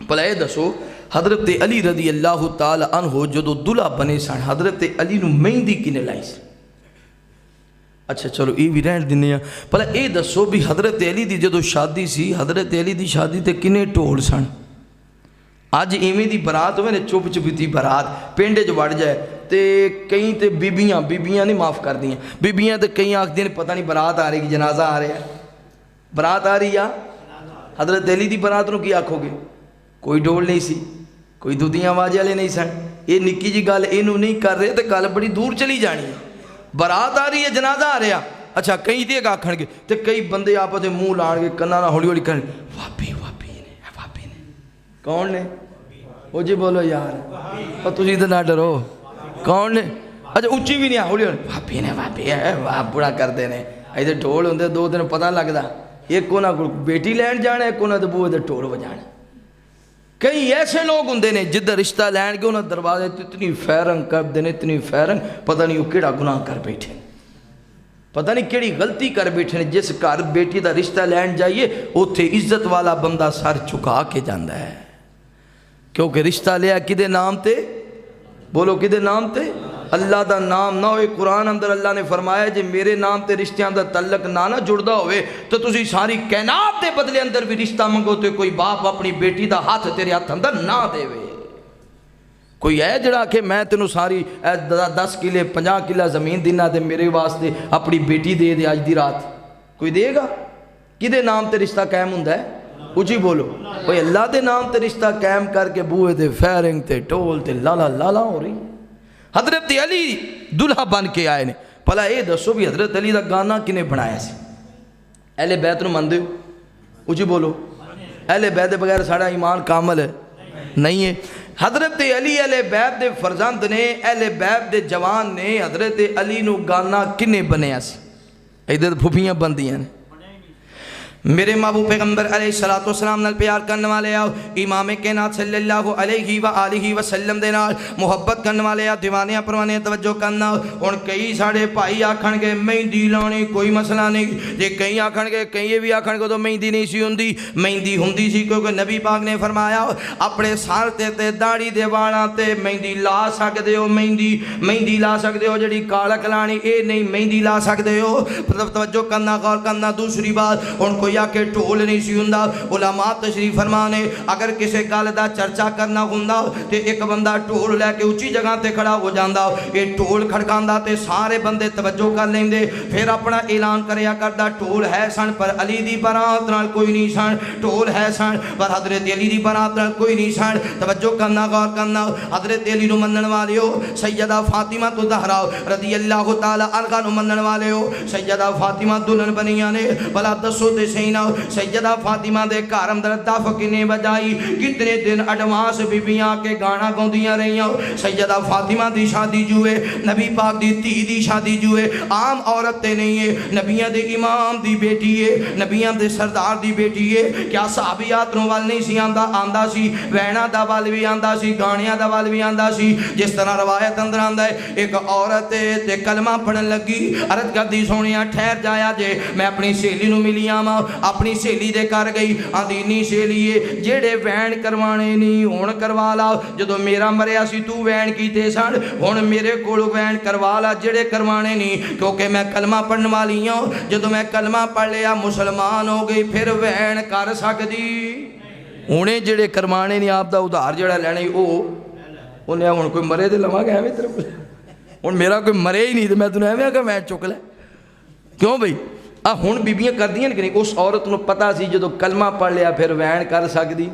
بھلا یہ دسو حضرت علی رضی اللہ تعالی عنہ جدو دلہا بنے سن حضرت علی نو مہندی کنے لائی سی؟ اچھا چلو یہ بھی رہن دینے ہیں. بھلا یہ دسو بھی حضرت علی دی جدو شادی سی حضرت علی دی شادی تے کنے ٹول سن؟ آج ایویں دی برات ہوئے نے چپ چپیتی برات پینڈے جو بڑھ جائے تے کہیں تے بیبیاں نہیں معاف کر دیا بیبیاں تے کہیں آکھ دیں پتہ نہیں برات آ رہی کہ جنازہ آ رہا ہے برات آ رہی یا حضرت علی دی برات نو کی آکھو گے کوئی ڈول نہیں سی کوئی دودیاں آوازیں والے نہیں سن یہ نکی جی گل یہ نہیں کر رہے تے گل بڑی دور چلی جانی ہے برات آ رہی ہے جنازہ آ رہا اچھا کئی تے آکھن گے تے کئی بندے آپس دے منہ لان گے کنا نہ ہولی ہولی کرن واپی نے کون نے وہ جی بولو یار اور تسی تے نہ ڈرو کون نے اچھا اچھی بھی نہیں ہولی ہولی واپی ہے واہ بڑا کردے نے ایسے ڈھول ہوندے دو دن پتہ لگدا ایک کونا بیٹی لین جانا ایک کونا تے بوئے تے ڈھول بجانا کئی ایسے لوگ ہوندے نے جدھر رشتہ لین کے انہاں دروازے اتنی فیرنگ کر دینے اتنی فیرنگ پتہ نہیں وہ کیڑا گناہ کر بیٹھے پتہ نہیں کیڑی غلطی کر بیٹھے جس گھر بیٹی دا رشتہ لین جائیے اوتھے عزت والا بندہ سر چکا کے جاندا ہے کیونکہ رشتہ لیا کدے نام تے بولو کدے نام تے اللہ دا نام نہ ہوئے قرآن اندر اللہ نے فرمایا جے میرے نام تے رشتیاں دا تعلق نہ جڑدا ہوئے تو تسی ساری کائنات دے بدلے اندر بھی رشتہ منگو تے کوئی باپ اپنی بیٹی دا ہاتھ تیرے ہاتھ اندر نہ دے وے کوئی ہے جڑا کہ میں تینوں ساری 10 کلے 50 کلہ زمین دینا تے میرے واسطے اپنی بیٹی دے دے آج دی رات کوئی دے گا کدے نام تے رشتہ قائم ہوندا ہے اچھی بولو کوئی اللہ دے نام تے رشتہ قائم کر کے بوئے تے فیرنگ تے ٹول تے لالا لالا ہو رہی حضرت علی دلہا بن کے آئے نے پہلا اے دسو بھی حضرت علی دا گانا کنے بنایا سی اہل بیت نو مندے ہو اچھی بولو اہل بیت دے بغیر ساڑا ایمان کامل ہے نہیں ہے حضرت علی اہل بیت دے فرزند نے اہل بیت دے جوان نے حضرت علی نو گانا کنے بنایا سی ادھر پھوپیاں بندیاں نے میرے محبوب پیغمبر علیہ السلام نال پیار کرنے والے آؤ امام کائنات صلی اللہ علیہ وآلہ وسلم دے نال محبت کرنے والے آؤ دیوانیاں پروانے توجہ کرنا اور کئی ساڑے بھائی آکھن گے مہندی لانے کوئی مسئلہ نہیں جے کئی آکھن گے کئی بھی آکھن گے تو مہندی نہیں سی ہوندی مہندی ہوندی سی کیونکہ نبی پاک نے فرمایا اپنے سار تے داڑھی دے والاں تے مہندی لا سکدے ہو مہندی لا سکدے ہو جڑی کالک لانی اے نہیں مہندی لا سکدے ہو توجہ کرنا غور کرنا دوسری بات اور کوئی کہ ٹول نہیں سی ہوندا علماء تشریف فرمانے اگر کسے گل دا چرچا کرنا ہوندا تے ایک بندہ ٹول لے کے اونچی جگہ تے کھڑا ہو جاندا یہ ٹول کھڑکاندا تے سارے بندے توجہ کر لیندے پھر اپنا اعلان کریا کردا ٹول ہے سن پر علی دی برات نال کوئی نہیں سن ٹول ہے سن پر حضرت علی دی برات نال کوئی نہیں سن توجہ کرنا غور کرنا حضرت علی نو منن والے ہو سیدہ فاطمہ تو زہرا رضی اللہ تعالی عنہا نو منن والے ہو سیدہ فاطمہ دلہن بنیاں نے بلا دسو تے سیدہ فاطمہ دے گھر اندر دف کنے بجائی کتنے دن ایڈوانس بیبیاں کے گانا گاؤندیاں رہیاں سیدہ فاطمہ دی شادی جوئے نبی پاک دی تھی دی شادی جوئے عام عورت تے نہیں ہے نبیاں دے امام دی بیٹی ہے نبیاں دے سردار دی بیٹی ہے کیا صحابیات نو وال نہیں سی آندہ سی وینا دا وال بھی آندہ سی گانیاں دا وال بھی آندہ سی جس طرح روایت اندر آندہ ہے ایک عورت تے کلمہ پڑھن لگی عرض کر دی سونیاں ٹھہر جایا جے میں اپنی سہیلی نو ملی آما اپنی سہیلی دے کر گئی آدینی سہیلیے جیڑے وین کروانے نہیں ہون کروالا جدو میرا مریا سی تو وین کیتے سن ہون میرے کول وین کروالا جیڑے کروانے نہیں کیونکہ میں کلمہ پڑھن والی ہوں جدو میں کلمہ پڑھ لیا مسلمان ہو گئی پھر وین کر سکتی انہیں جیڑے کروانے نہیں آپ دا ادھار جیڑا لینے انہیں ہون کوئی مرے دے لما گیا میں تیرے ہون میرا کوئی مرے ہی نہیں تو میں تنہیں میں کہا وین چک لے کیوں بھئی ہون بیبیاں کر دیا لیکن اس عورت نو پتا سی جدو کلمہ پڑھ لیا پھر وین کر سکتی